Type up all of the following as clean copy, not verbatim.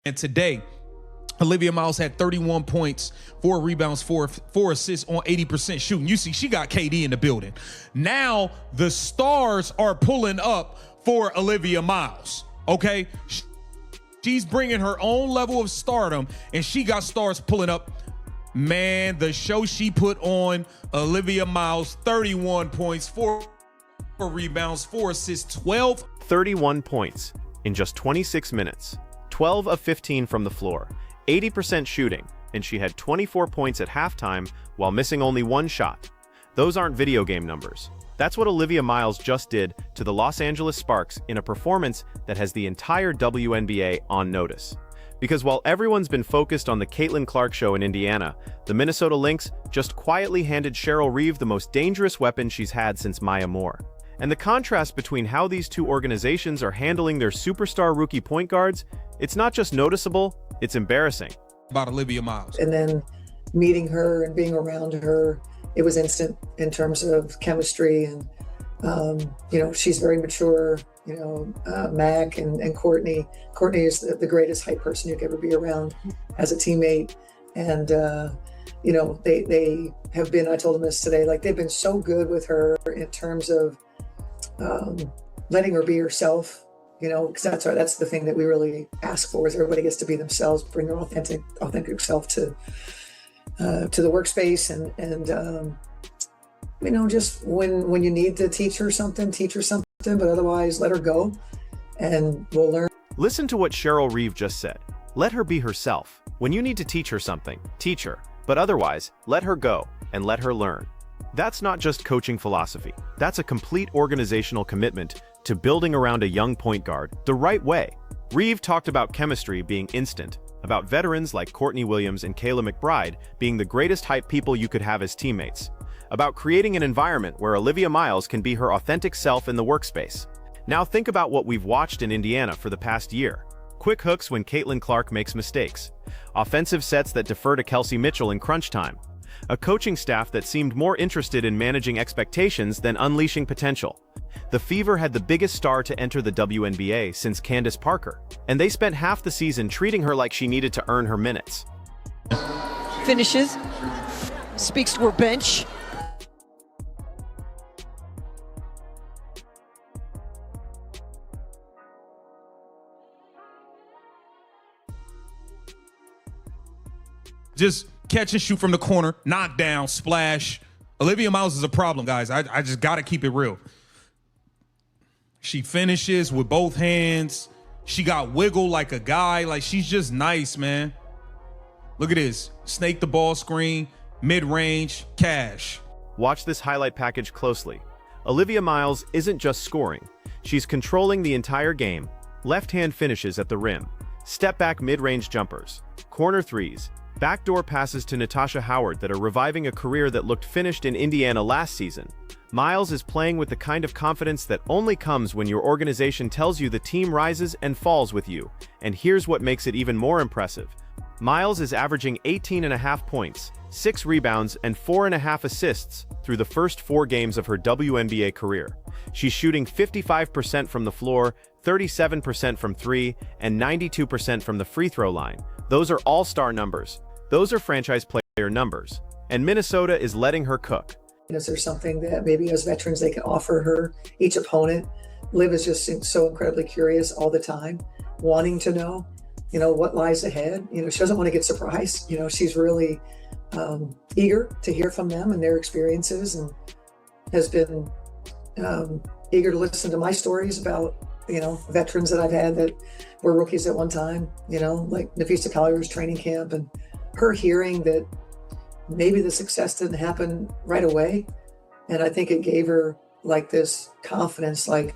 And today, Olivia Miles had 31 points, 4 rebounds, 4 assists on 80% shooting. You see, she got KD in the building. Now the stars are pulling up for Olivia Miles, okay? She's bringing her own level of stardom, and she got stars pulling up. Man, the show she put on, Olivia Miles, 31 points, 4 rebounds, 4 assists, 31 points in just 26 minutes, 12 of 15 from the floor, 80% shooting, and she had 24 points at halftime while missing only 1 shot. Those aren't video game numbers. That's what Olivia Miles just did to the Los Angeles Sparks in a performance that has the entire WNBA on notice. Because while everyone's been focused on the Caitlin Clark show in Indiana, the Minnesota Lynx just quietly handed Cheryl Reeve the most dangerous weapon she's had since Maya Moore. And the contrast between how these two organizations are handling their superstar rookie point guards, it's not just noticeable, it's embarrassing. About Olivia Miles. And then meeting her and being around her, it was instant in terms of chemistry. And, she's very mature, Mac and Courtney. Courtney is the greatest hype person you could ever be around as a teammate. And, they have been, I told them this today, like they've been so good with her in terms of letting her be herself, because that's the thing that we really ask for, is everybody gets to be themselves, bring their authentic self to the workspace, and just when you need to teach her something, but otherwise let her go and we'll learn. Listen to what Cheryl Reeve just said. Let her be herself. When you need to teach her something, teach her, but otherwise let her go and let her learn. That's not just coaching philosophy. That's a complete organizational commitment to building around a young point guard the right way. Reeve talked about chemistry being instant, about veterans like Courtney Williams and Kayla McBride being the greatest hype people you could have as teammates, about creating an environment where Olivia Miles can be her authentic self in the workspace. Now think about what we've watched in Indiana for the past year. Quick hooks when Caitlin Clark makes mistakes, offensive sets that defer to Kelsey Mitchell in crunch time, a coaching staff that seemed more interested in managing expectations than unleashing potential. The Fever had the biggest star to enter the WNBA since Candace Parker, and they spent half the season treating her like she needed to earn her minutes. Finishes, speaks to her bench. Just catch and shoot from the corner, knock down, splash. Olivia Miles is a problem, guys. I just got to keep it real. She finishes with both hands. She got wiggle like a guy. Like, she's just nice, man. Look at this. Snake the ball screen, mid-range, cash. Watch this highlight package closely. Olivia Miles isn't just scoring. She's controlling the entire game. Left-hand finishes at the rim, step-back mid-range jumpers, corner threes, backdoor passes to Natasha Howard that are reviving a career that looked finished in Indiana last season. Miles is playing with the kind of confidence that only comes when your organization tells you the team rises and falls with you. And here's what makes it even more impressive. Miles is averaging 18.5 points, 6 rebounds, and 4.5 assists through the first 4 games of her WNBA career. She's shooting 55% from the floor, 37% from 3, and 92% from the free throw line. Those are all-star numbers. Those are franchise player numbers. And Minnesota is letting her cook. Is there something that maybe as veterans they can offer her, each opponent? Liv is just so incredibly curious all the time, wanting to know, what lies ahead. She doesn't want to get surprised. She's really eager to hear from them and their experiences, and has been eager to listen to my stories about, veterans that I've had that were rookies at one time, like Nafisa Collier's training camp, and her hearing that maybe the success didn't happen right away. And I think it gave her like this confidence, like,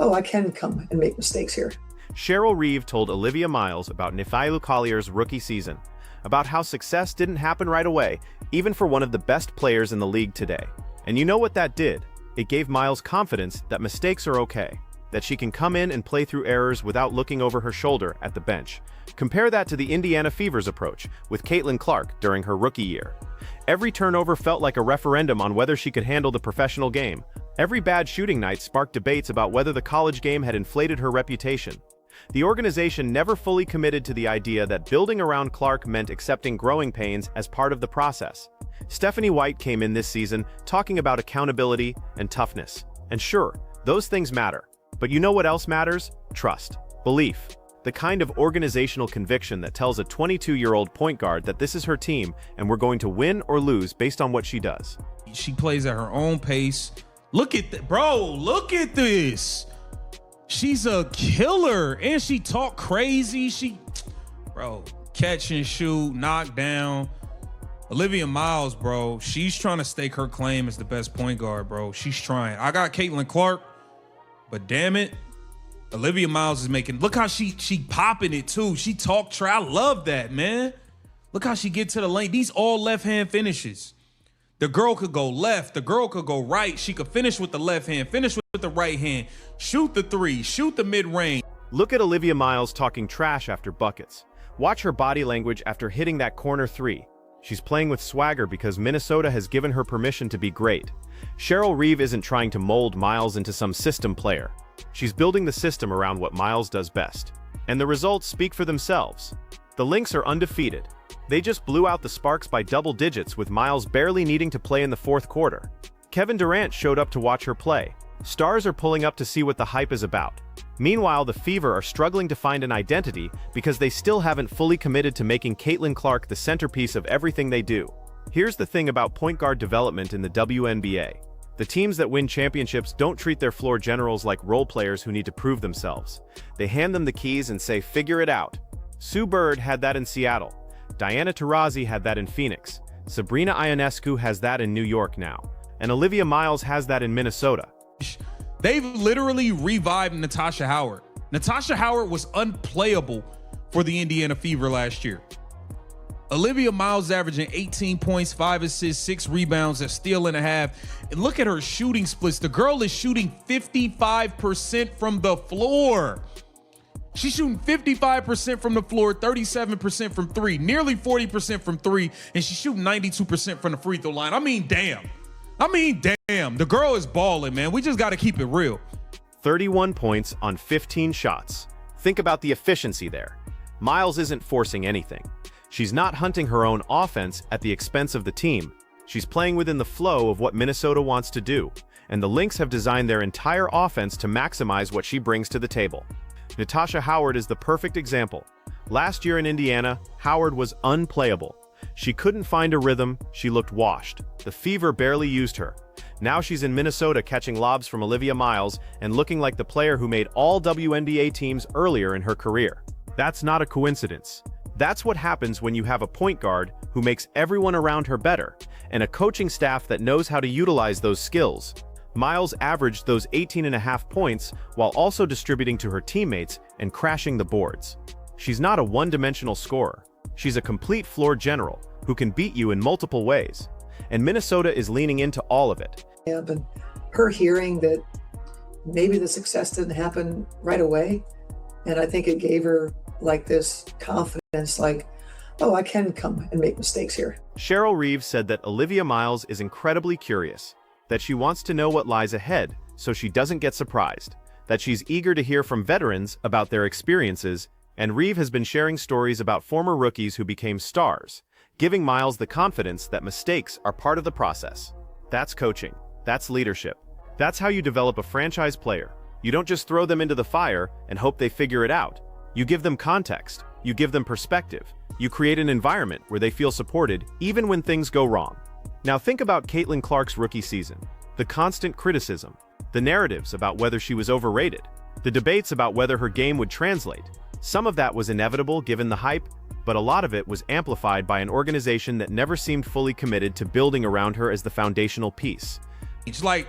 oh, I can come and make mistakes here. Cheryl Reeve told Olivia Miles about Nafisa Collier's rookie season, about how success didn't happen right away, even for one of the best players in the league today. And you know what that did? It gave Miles confidence that mistakes are okay, that she can come in and play through errors without looking over her shoulder at the bench. Compare that to the Indiana Fever's approach with Caitlin Clark during her rookie year. Every turnover felt like a referendum on whether she could handle the professional game. Every bad shooting night sparked debates about whether the college game had inflated her reputation. The organization never fully committed to the idea that building around Clark meant accepting growing pains as part of the process. Stephanie White came in this season talking about accountability and toughness. And sure, those things matter. But you know what else matters? Trust. Belief. The kind of organizational conviction that tells a 22-year-old point guard that this is her team and we're going to win or lose based on what she does. She plays at her own pace. Look at that, bro. Look at this. She's a killer, and she talk crazy. Bro, catch and shoot, knock down. Olivia Miles, bro, she's trying to stake her claim as the best point guard, bro. She's trying. I got Caitlin Clark, but damn it, Olivia Miles is making. Look how she popping it too. She talk try. I love that, man. Look how she get to the lane. These all left hand finishes. The girl could go left. The girl could go right. She could finish with the left hand, finish with the right hand, shoot the three, shoot the mid-range. Look at Olivia Miles talking trash after buckets. Watch her body language after hitting that corner three. She's playing with swagger because Minnesota has given her permission to be great. Cheryl Reeve isn't trying to mold Miles into some system player. She's building the system around what Miles does best. And the results speak for themselves. The Lynx are undefeated. They just blew out the Sparks by double digits with Miles barely needing to play in the fourth quarter. Kevin Durant showed up to watch her play. Stars are pulling up to see what the hype is about. Meanwhile, the Fever are struggling to find an identity because they still haven't fully committed to making Caitlin Clark the centerpiece of everything they do. Here's the thing about point guard development in the WNBA. The teams that win championships don't treat their floor generals like role players who need to prove themselves. They hand them the keys and say, figure it out. Sue Bird had that in Seattle. Diana Taurasi had that in Phoenix. Sabrina Ionescu has that in New York now. And Olivia Miles has that in Minnesota. They've literally revived Natasha Howard. Natasha Howard was unplayable for the Indiana Fever last year. Olivia Miles averaging 18 points, 5 assists, 6 rebounds, a steal and a half. And look at her shooting splits. The girl is shooting 55% from the floor. She's shooting 55% from the floor, 37% from three, nearly 40% from three, and she's shooting 92% from the free throw line. I mean, damn. The girl is balling, man. We just got to keep it real. 31 points on 15 shots. Think about the efficiency there. Miles isn't forcing anything. She's not hunting her own offense at the expense of the team. She's playing within the flow of what Minnesota wants to do, and the Lynx have designed their entire offense to maximize what she brings to the table. Natasha Howard is the perfect example. Last year in Indiana, Howard was unplayable. She couldn't find a rhythm, she looked washed. The Fever barely used her. Now she's in Minnesota catching lobs from Olivia Miles and looking like the player who made all WNBA teams earlier in her career. That's not a coincidence. That's what happens when you have a point guard who makes everyone around her better, and a coaching staff that knows how to utilize those skills. Miles averaged those 18.5 points while also distributing to her teammates and crashing the boards. She's not a one-dimensional scorer. She's a complete floor general who can beat you in multiple ways. And Minnesota is leaning into all of it. Yeah, but her hearing that maybe the success didn't happen right away, and I think it gave her like this confidence, like, oh, I can come and make mistakes here. Cheryl Reeve said that Olivia Miles is incredibly curious, that she wants to know what lies ahead so she doesn't get surprised, that she's eager to hear from veterans about their experiences, and Reeve has been sharing stories about former rookies who became stars, giving Miles the confidence that mistakes are part of the process. That's coaching. That's leadership. That's how you develop a franchise player. You don't just throw them into the fire and hope they figure it out. You give them context. You give them perspective. You create an environment where they feel supported even when things go wrong. Now think about Caitlin Clark's rookie season. The constant criticism, the narratives about whether she was overrated, the debates about whether her game would translate. Some of that was inevitable given the hype, but a lot of it was amplified by an organization that never seemed fully committed to building around her as the foundational piece. It's like,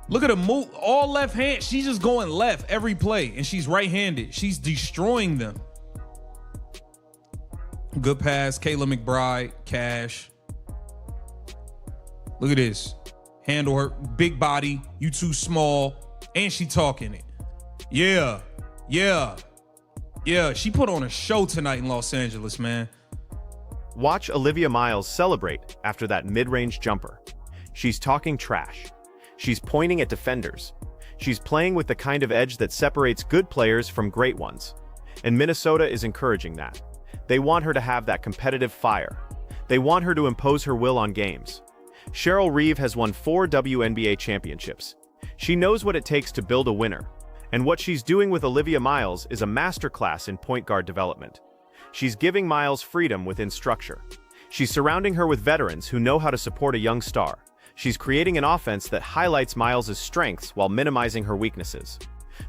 look at her move, all left hand. She's just going left every play, and she's right-handed. She's destroying them. Good pass, Kayla McBride, Cash. Look at this. Handle her, big body, you too small, and she talking it. Yeah. She put on a show tonight in Los Angeles, man. Watch Olivia Miles celebrate after that mid-range jumper. She's talking trash. She's pointing at defenders. She's playing with the kind of edge that separates good players from great ones. And Minnesota is encouraging that. They want her to have that competitive fire. They want her to impose her will on games. Cheryl Reeve has won 4 WNBA championships. She knows what it takes to build a winner. And what she's doing with Olivia Miles is a masterclass in point guard development. She's giving Miles freedom within structure. She's surrounding her with veterans who know how to support a young star. She's creating an offense that highlights Miles' strengths while minimizing her weaknesses.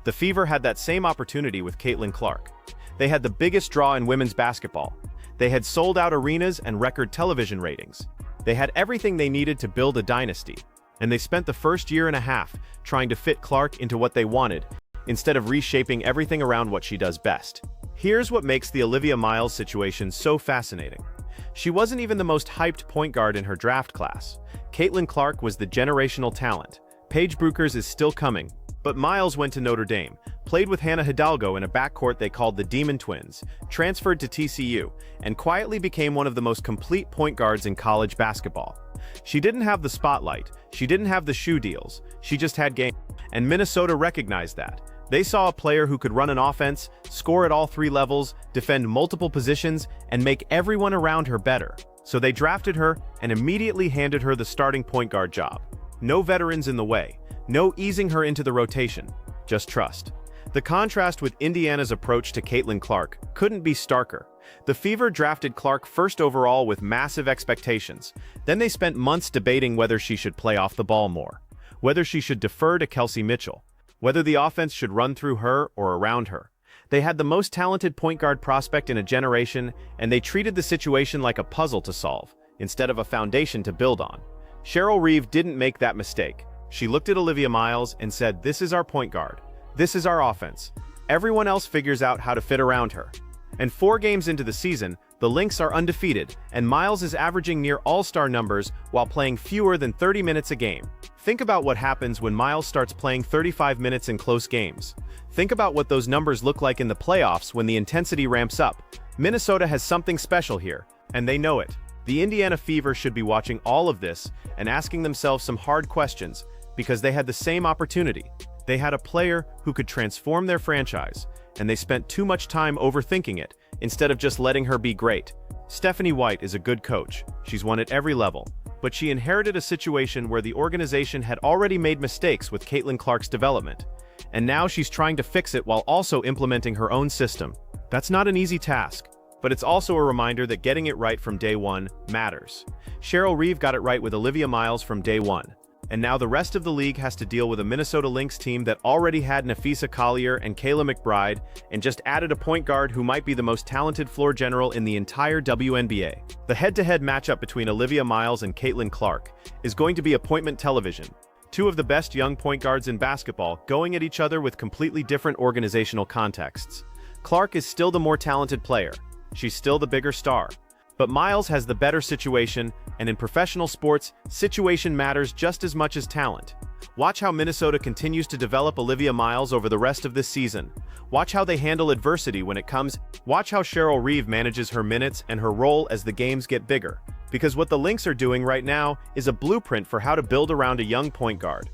The Fever had that same opportunity with Caitlin Clark. They had the biggest draw in women's basketball. They had sold-out arenas and record television ratings. They had everything they needed to build a dynasty. And they spent the first year and a half trying to fit Clark into what they wanted, instead of reshaping everything around what she does best. Here's what makes the Olivia Miles situation so fascinating. She wasn't even the most hyped point guard in her draft class. Caitlin Clark was the generational talent. Paige Bueckers is still coming. But Miles went to Notre Dame, played with Hannah Hidalgo in a backcourt they called the Demon Twins, transferred to TCU, and quietly became one of the most complete point guards in college basketball. She didn't have the spotlight, she didn't have the shoe deals, she just had game. And Minnesota recognized that. They saw a player who could run an offense, score at all 3 levels, defend multiple positions, and make everyone around her better. So they drafted her and immediately handed her the starting point guard job. No veterans in the way. No easing her into the rotation, just trust. The contrast with Indiana's approach to Caitlin Clark couldn't be starker. The Fever drafted Clark first overall with massive expectations. Then they spent months debating whether she should play off the ball more, whether she should defer to Kelsey Mitchell, whether the offense should run through her or around her. They had the most talented point guard prospect in a generation, and they treated the situation like a puzzle to solve, instead of a foundation to build on. Cheryl Reeve didn't make that mistake. She looked at Olivia Miles and said, "This is our point guard. This is our offense. Everyone else figures out how to fit around her." And 4 games into the season, the Lynx are undefeated, and Miles is averaging near all-star numbers while playing fewer than 30 minutes a game. Think about what happens when Miles starts playing 35 minutes in close games. Think about what those numbers look like in the playoffs when the intensity ramps up. Minnesota has something special here, and they know it. The Indiana Fever should be watching all of this and asking themselves some hard questions, because they had the same opportunity. They had a player who could transform their franchise, and they spent too much time overthinking it, instead of just letting her be great. Stephanie White is a good coach. She's won at every level. But she inherited a situation where the organization had already made mistakes with Caitlin Clark's development. And now she's trying to fix it while also implementing her own system. That's not an easy task, but it's also a reminder that getting it right from day one matters. Cheryl Reeve got it right with Olivia Miles from day one. And now the rest of the league has to deal with a Minnesota Lynx team that already had Nafisa Collier and Kayla McBride, and just added a point guard who might be the most talented floor general in the entire WNBA. The head-to-head matchup between Olivia Miles and Caitlin Clark is going to be appointment television. 2 of the best young point guards in basketball going at each other with completely different organizational contexts. Clark is still the more talented player. She's still the bigger star. But Miles has the better situation, and in professional sports, situation matters just as much as talent. Watch how Minnesota continues to develop Olivia Miles over the rest of this season. Watch how they handle adversity when it comes. Watch how Cheryl Reeve manages her minutes and her role as the games get bigger. Because what the Lynx are doing right now is a blueprint for how to build around a young point guard.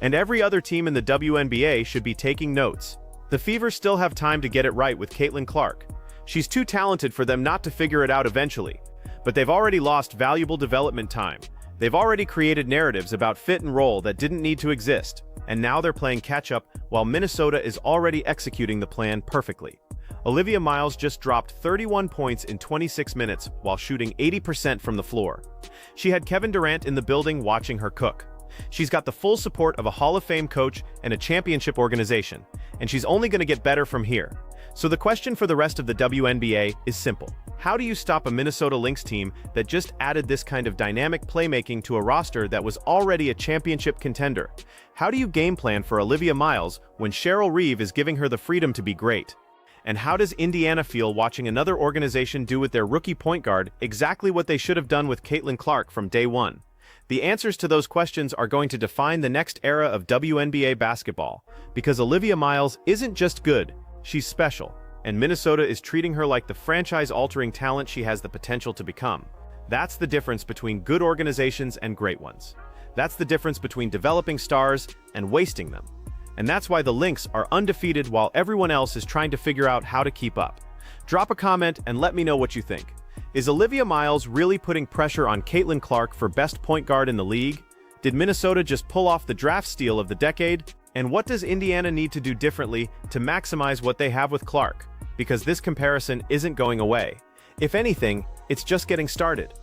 And every other team in the WNBA should be taking notes. The Fever still have time to get it right with Caitlin Clark. She's too talented for them not to figure it out eventually. But they've already lost valuable development time. They've already created narratives about fit and role that didn't need to exist. And now they're playing catch-up while Minnesota is already executing the plan perfectly. Olivia Miles just dropped 31 points in 26 minutes while shooting 80% from the floor. She had Kevin Durant in the building watching her cook. She's got the full support of a Hall of Fame coach and a championship organization, and she's only going to get better from here. So the question for the rest of the WNBA is simple. How do you stop a Minnesota Lynx team that just added this kind of dynamic playmaking to a roster that was already a championship contender? How do you game plan for Olivia Miles when Cheryl Reeve is giving her the freedom to be great? And how does Indiana feel watching another organization do with their rookie point guard exactly what they should have done with Caitlin Clark from day one? The answers to those questions are going to define the next era of WNBA basketball, because Olivia Miles isn't just good, she's special, and Minnesota is treating her like the franchise-altering talent she has the potential to become. That's the difference between good organizations and great ones. That's the difference between developing stars and wasting them. and that's why the Lynx are undefeated while everyone else is trying to figure out how to keep up. Drop a comment and let me know what you think. Is Olivia Miles really putting pressure on Caitlin Clark for best point guard in the league? Did Minnesota just pull off the draft steal of the decade? And what does Indiana need to do differently to maximize what they have with Clark? Because this comparison isn't going away. If anything, it's just getting started.